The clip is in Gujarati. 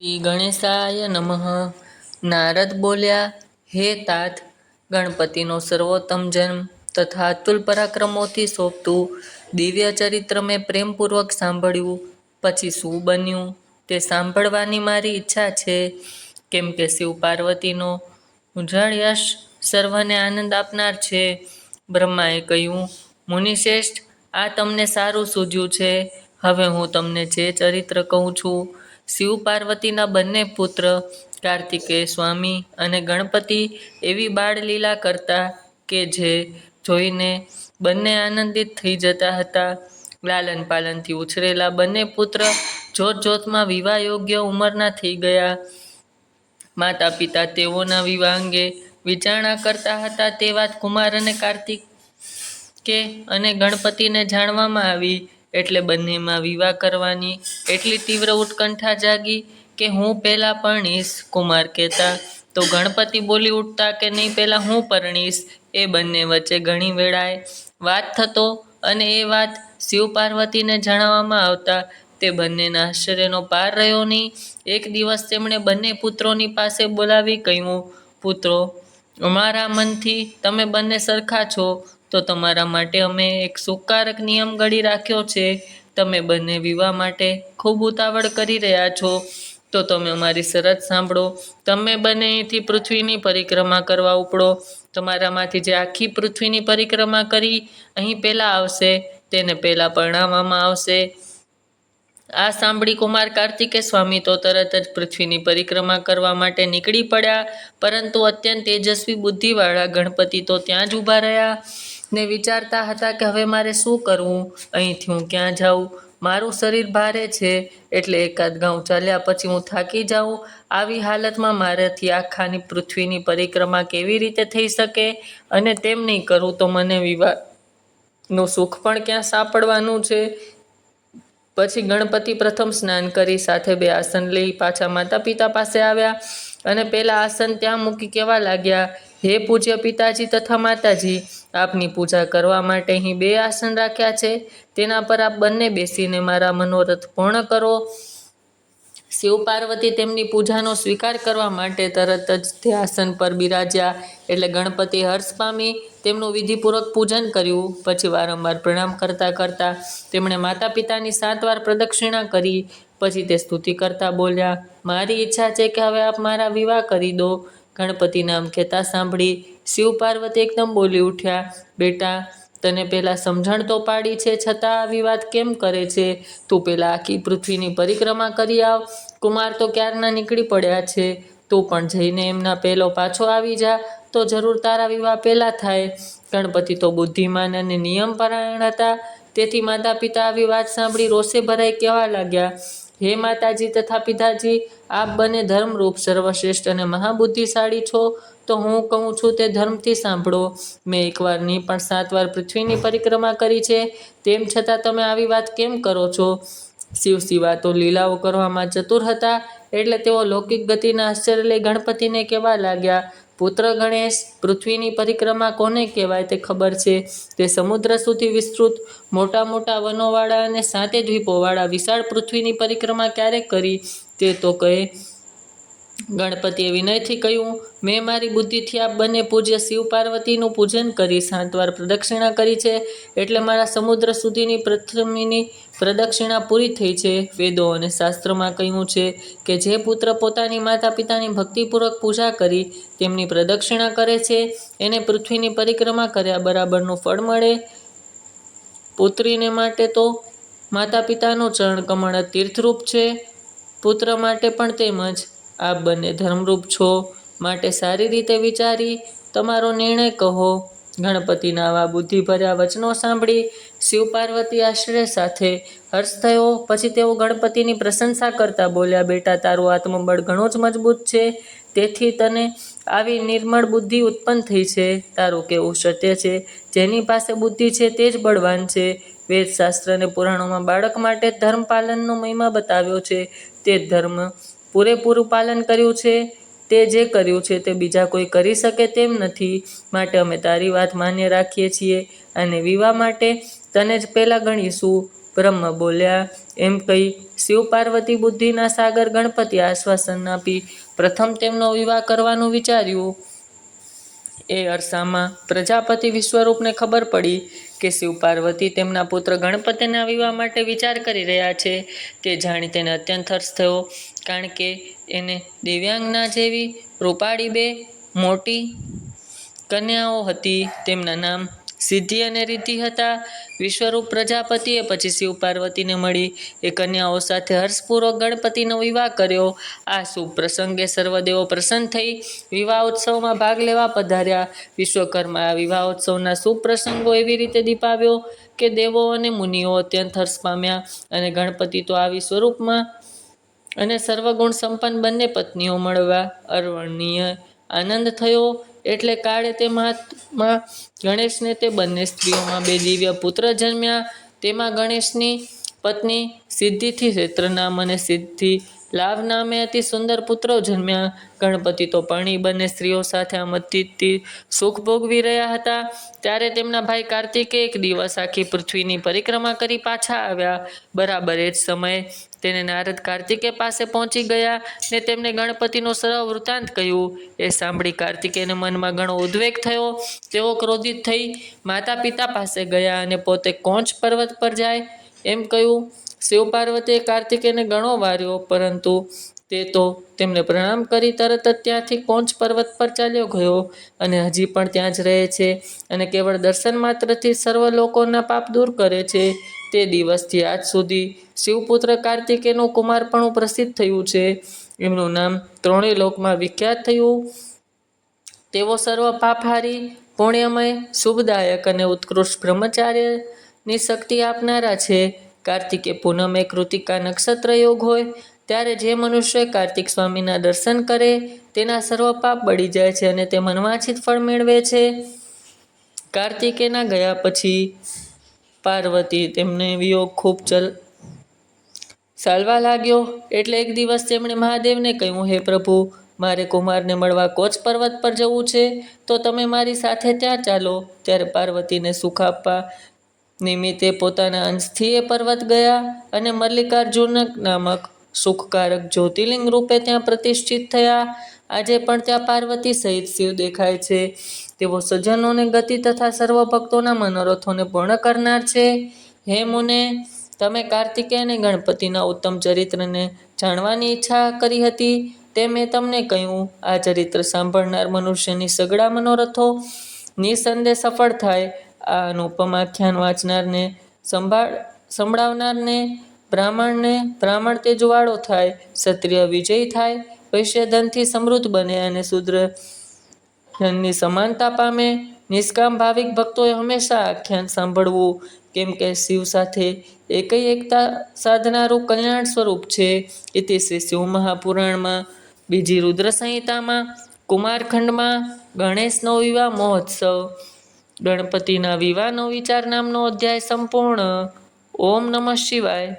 શ્રી ગણેશાય નમઃ. નારદ બોલ્યા, હે તાત, ગણપતિનો સર્વોત્તમ જન્મ તથા અતુલ પરાક્રમોથી શોભતું દિવ્ય ચરિત્ર મેં પ્રેમપૂર્વક સાંભળ્યું. પછી શું બન્યું તે સાંભળવાની મારી ઈચ્છા છે. કેમ કે શિવ પાર્વતીનો ઉજ્જવળ યશ સર્વને આનંદ આપનાર છે. બ્રહ્માએ કહ્યું, મુનિશ્રેષ્ઠ, આ તમને સારું સૂઝ્યું છે. હવે હું તમને જે ચરિત્ર કહું છું. શિવ પાર્વતીના બંને પુત્ર કાર્તિકેય સ્વામી અને ગણપતિ એવી બાળલીલા કરતા કે જે જોઈને બંને આનંદિત થઈ જતા હતા. લાલન પાલનથી ઉછરેલા બંને પુત્ર જોત જોતમાં વિવાહ યોગ્ય ઉંમરના થઈ ગયા. માતા પિતા તેઓના વિવાહ અંગે વિચારણા કરતા હતા. તે વાત કુમાર અને કાર્તિકે અને ગણપતિને જાણવામાં આવી. એટલે બંનેમાં વિવાહ કરવાની એટલી તીવ્ર ઉત્કંઠા જાગી કે હું પહેલા પરણીશ. કુમાર કહેતા તો ગણપતિ બોલી ઉઠતા કે નહીં, પહેલા હું પરણીશ. એ બંને વચ્ચે ઘણી વેળાએ વાત થતો અને એ વાત શિવ પાર્વતીને જણાવવામાં આવતા તે બંનેના આશ્ચર્યનો પાર રહ્યો નહીં. એક દિવસ તેમણે બંને પુત્રોની પાસે બોલાવી કહ્યું, પુત્રો, અમારા મનથી તમે બંને સરખા છો, તો તમારા માટે અમે એક સુખકારક નિયમ ઘડી રાખ્યો છે. તમે બંને વિવાહ માટે ખૂબ ઉતાવળ કરી રહ્યા છો, તો તમે અમારી શરત સાંભળો. તમે બંને અહીંથી પૃથ્વીની પરિક્રમા કરવા ઉપડો. તમારામાંથી જે આખી પૃથ્વીની પરિક્રમા કરી અહીં પહેલા આવશે તેને પહેલા પરણાવવામાં આવશે. આ સાંભળી કુમાર કાર્તિકે સ્વામી તો તરત જ પૃથ્વીની પરિક્રમા કરવા માટે નીકળી પડ્યા. પરંતુ અત્યંત તેજસ્વી બુદ્ધિવાળા ગણપતિ તો ત્યાં જ ઊભા રહ્યા ને વિચારતા હતા કે હવે મારે શું કરવું? અહીંથી હું ક્યાં જાઉં? મારું શરીર ભારે છે, એટલે એકાદ ગાંવ ચાલ્યા પછી હું થાકી જાઉં. આવી હાલતમાં મારાથી આખાની પૃથ્વીની પરિક્રમા કેવી રીતે થઈ શકે? અને તેમ નહીં કરું તો મને વિવાહનું સુખ પણ ક્યાં સાંપડવાનું છે? પછી ગણપતિ પ્રથમ સ્નાન કરી સાથે બે આસન લઈ પાછા માતા પિતા પાસે આવ્યા અને પેલા આસન ત્યાં મૂકી કહેવા લાગ્યા, હે પૂજ્ય પિતાજી તથા માતાજી, આપની પૂજા કરવા માટે અહીં બે આસન રાખ્યા છે. તેના પર આપ બંને બેસીને મારા મનોરથ પૂર્ણ કરો. શિવ પાર્વતી તેમની પૂજાનો સ્વીકાર કરવા માટે તરત જ તે આસન પર બિરાજ્યા. એટલે ગણપતિ હર્ષ પામી તેમનું વિધિપૂર્વક પૂજન કર્યું. પછી વારંવાર પ્રણામ કરતા કરતા તેમણે માતા પિતાની 7 વાર પ્રદક્ષિણા કરી. પછી તે સ્તુતિ કરતા બોલ્યા, મારી ઈચ્છા છે કે હવે આપ મારા વિવાહ કરી દો. ગણપતિ નામ કહેતા સાંભળી શિવ પાર્વતી એકદમ બોલી ઉઠ્યા, બેટા, તને પહેલા સમજણ તો પાડી છે, છતાં આવી વાત કેમ કરે છે? તું પહેલા આખી પૃથ્વીની પરિક્રમા કરી આવ. કુમાર તો ક્યારના નીકળી પડ્યા છે. તું પણ જઈને એમના પહેલો પાછો આવી જા, તો જરૂર તારા વિવાહ પહેલા થાય. ગણપતિ તો બુદ્ધિમાન અને નિયમપરાયણ હતા. તેથી માતા પિતા આવી વાત સાંભળી રોષે ભરાઈ કહેવા લાગ્યા, હે માતાજી તથા પિતાજી, આપ બંને ધર્મરૂપ સર્વશ્રેષ્ઠ અને મહાબુદ્ધિશાળી છો, તો હું કહું છું તે ધર્મથી સાંભળો. મેં એકવાર નહીં પણ 7 વાર પૃથ્વીની પરિક્રમા કરી છે. તેમ છતાં તમે આવી વાત કેમ કરો છો? શિવ સિવા તો લીલાઓ કરવામાં ચતુર હતા. એટલે તેઓ લૌકિક ગતિના આશ્ચર્ય લઈ ગણપતિને કહેવા લાગ્યા, પુત્ર ગણેશ, પૃથ્વીની પરિક્રમા કોને કહેવાય તે ખબર છે? તે સમુદ્ર સુધી વિસ્તૃત મોટા મોટા વનોવાળા અને 7 દ્વીપોવાળા વિશાળ પૃથ્વીની પરિક્રમા ક્યારે કરી તે તો કહે. ગણપતિએ વિનયથી કહ્યું, મેં મારી બુદ્ધિથી આપ બંને પૂજ્ય શિવ પાર્વતીનું પૂજન કરી 7 વાર પ્રદક્ષિણા કરી છે. એટલે મારા સમુદ્ર સુધીની પ્રથમની પ્રદક્ષિણા પૂરી થઈ છે. વેદો અને શાસ્ત્રમાં કહ્યું છે કે જે પુત્ર પોતાની માતા પિતાની ભક્તિપૂર્વક પૂજા કરી તેમની પ્રદક્ષિણા કરે છે એને પૃથ્વીની પરિક્રમા કર્યા બરાબરનું ફળ મળે. પુત્રીને માટે તો માતા પિતાનું ચરણ કમળ તીર્થરૂપ છે. પુત્ર માટે પણ તેમજ. આપ બંને ધર્મરૂપ છો, માટે સારી રીતે વિચારી તમારો નિર્ણય કહો. ગણપતિના આવા બુદ્ધિભર્યા વચનો સાંભળી શિવ પાર્વતી આશ્ચર્ય સાથે હર્ષ થયો. પછી તેઓ ગણપતિની પ્રશંસા કરતા બોલ્યા, બેટા, તારું આત્મબળ ઘણું જ મજબૂત છે. તેથી તને આવી નિર્મળ બુદ્ધિ ઉત્પન્ન થઈ છે. તારું કહેવું સત્ય છે. જેની પાસે બુદ્ધિ છે તે જ બળવાન છે. વેદ શાસ્ત્ર અને પુરાણોમાં બાળક માટે ધર્મ પાલનનો મહિમા બતાવ્યો છે. તે ધર્મ પૂરેપૂરું પાલન કર્યું છે. તે જે કર્યું છે તે બીજા કોઈ કરી શકે તેમ નથી. માટે અમે તારી વાત માન્ય રાખીએ છીએ અને વિવાહ માટે તને જ પહેલાં ગણીશું. બ્રહ્મ બોલ્યા, એમ કહી શિવ પાર્વતી બુદ્ધિના સાગર ગણપતિ આશ્વાસન આપી પ્રથમ તેમનો વિવાહ કરવાનું વિચાર્યું. એ અરસામાં પ્રજાપતિ વિશ્વરૂપને ખબર પડી કે શિવ પાર્વતી તેમના પુત્ર ગણપતિના વિવાહ માટે વિચાર કરી રહ્યા છે. તે જાણી તેને અત્યંત હર્ષ થયો, કારણ કે એને દિવ્યાંગના જેવી રૂપાળી બે મોટી કન્યાઓ હતી. તેમના નામ સિદ્ધિ અને રિદ્ધિ હતા. વિશ્વરૂપ પ્રજાપતિએ પછી શિવ પાર્વતીને મળી એ કન્યાઓ સાથે હર્ષપૂર્વક ગણપતિનો વિવાહ કર્યો. આ શુભ પ્રસંગે સર્વદેવો પ્રસન્ન થઈ વિવાહ ઉત્સવમાં ભાગ લેવા પધાર્યા. વિશ્વકર્મા આ વિવાહોત્સવના શુભ પ્રસંગો એવી રીતે દીપાવ્યો કે દેવો અને મુનિઓ અત્યંત હર્ષ પામ્યા, અને ગણપતિ તો આવી સ્વરૂપમાં અને સર્વગુણ સંપન્ન બંને પત્નીઓ મળવા અવર્ણનીય આનંદ થયો. એટલે કાળે તે મહાત્મા ગણેશને તે બંને સ્ત્રીઓમાં બે દિવ્ય પુત્ર જન્મ્યા. તેમાં ગણેશની પત્ની સિદ્ધિથી ક્ષેત્ર નામ અને સિદ્ધિ લાભ નામે અતિ સુંદર પુત્રો જન્મ્યા. ગણપતિ તો પરણી બંને સ્ત્રીઓ સાથે આમંત્રિતથી સુખ ભોગવી રહ્યા હતા. ત્યારે તેમના ભાઈ કાર્તિકે એક દિવસ આખી પૃથ્વીની પરિક્રમા કરી પાછા આવ્યા. બરાબર એ જ સમયે તેને નારદ કાર્તિકે પાસે પહોંચી ગયા ને તેમને ગણપતિનો સર્વ વૃત્તાંત કહ્યું. એ સાંભળી કાર્તિકેયને મનમાં ઘણો ઉદ્વેગ થયો. તેઓ ક્રોધિત થઈ માતા પિતા પાસે ગયા અને પોતે કોંચ પર્વત પર જાય એમ કહ્યું. શિવ પાર્વતીએ કાર્તિકેયને ઘણો વાર્યો, પરંતુ તે તો તેમને પ્રણામ કરી તરત જ ત્યાંથી કોંચ પર્વત પર ચાલ્યો ગયો અને હજી પણ ત્યાં જ રહે છે અને કેવળ દર્શન માત્રથી સર્વ લોકોના પાપ દૂર કરે છે. તે દિવસથી આજ સુધી શિવપુત્ર કાર્તિકેયનું કુમારપણું પ્રસિદ્ધ થયું છે. એમનું નામ ત્રણેય લોકમાં વિખ્યાત થયું. તેઓ સર્વ પાપહારી, પુણ્યમય, શુભદાયક અને ઉત્કૃષ્ટ બ્રહ્મચાર્યની શક્તિ આપનારા છે. કાર્તિકે પૂનમે કૃતિકા નક્ષત્ર યોગ હોય ત્યારે જે મનુષ્ય કાર્તિક સ્વામીના દર્શન કરે તેના સર્વ પાપ બળી જાય છે અને તે મનવાંછિત ફળ મેળવે છે. કાર્તિકેયના ગયા પછી પાર્વતી તેમને વિયોગ ખૂબ સાલવા લાગ્યો. એટલે એક દિવસ તેમણે મહાદેવને કહ્યું, હે પ્રભુ, મારે કુમારને મળવા કોચ પર્વત પર જવું છે, તો તમે મારી સાથે ત્યાં ચાલો. ત્યારે પાર્વતીને સુખ આપવા નિમિત્તે પોતાના અંશથી એ પર્વત ગયા અને મલ્લિકાર્જુન નામક સુખકારક જ્યોતિર્લિંગ રૂપે ત્યાં પ્રતિષ્ઠિત થયા. આજે પણ ત્યાં પાર્વતી સહિત શિવ દેખાય છે. તેઓ સજ્જનોને ગતિ તથા સર્વ ભક્તોના મનોરથોને પૂર્ણ કરનાર છે. હે મુને, તમે કાર્તિકેય અને ગણપતિના ઉત્તમ ચરિત્રને જાણવાની ઈચ્છા કરી હતી તે મેં તમને કહ્યું. આ ચરિત્ર સાંભળનાર મનુષ્યની સઘળા મનોરથો નિસંદેહ સફળ થાય. આ અનુપમ આખ્યાન વાંચનારને સંભળાવનારને બ્રાહ્મણ તેજવાળો થાય, ક્ષત્રિય વિજયી થાય, વૈશ્ય ધનથી સમૃદ્ધ બને અને શૂદ્ર ધનની સમાનતા પામે. નિષ્કામ ભાવિક ભક્તોએ હંમેશા આખ્યાન સાંભળવું, કેમ કે શિવ સાથે એકતા સાધનારૂપ કલ્યાણ સ્વરૂપ છે. ઇતિ શ્રી શિવ મહાપુરાણમાં બીજી રુદ્ર સંહિતામાં કુમારખંડમાં ગણેશનો વિવાહ મહોત્સવ ગણપતિના વિવાહનો વિચાર નામનો અધ્યાય સંપૂર્ણ. ઓમ નમઃ શિવાય.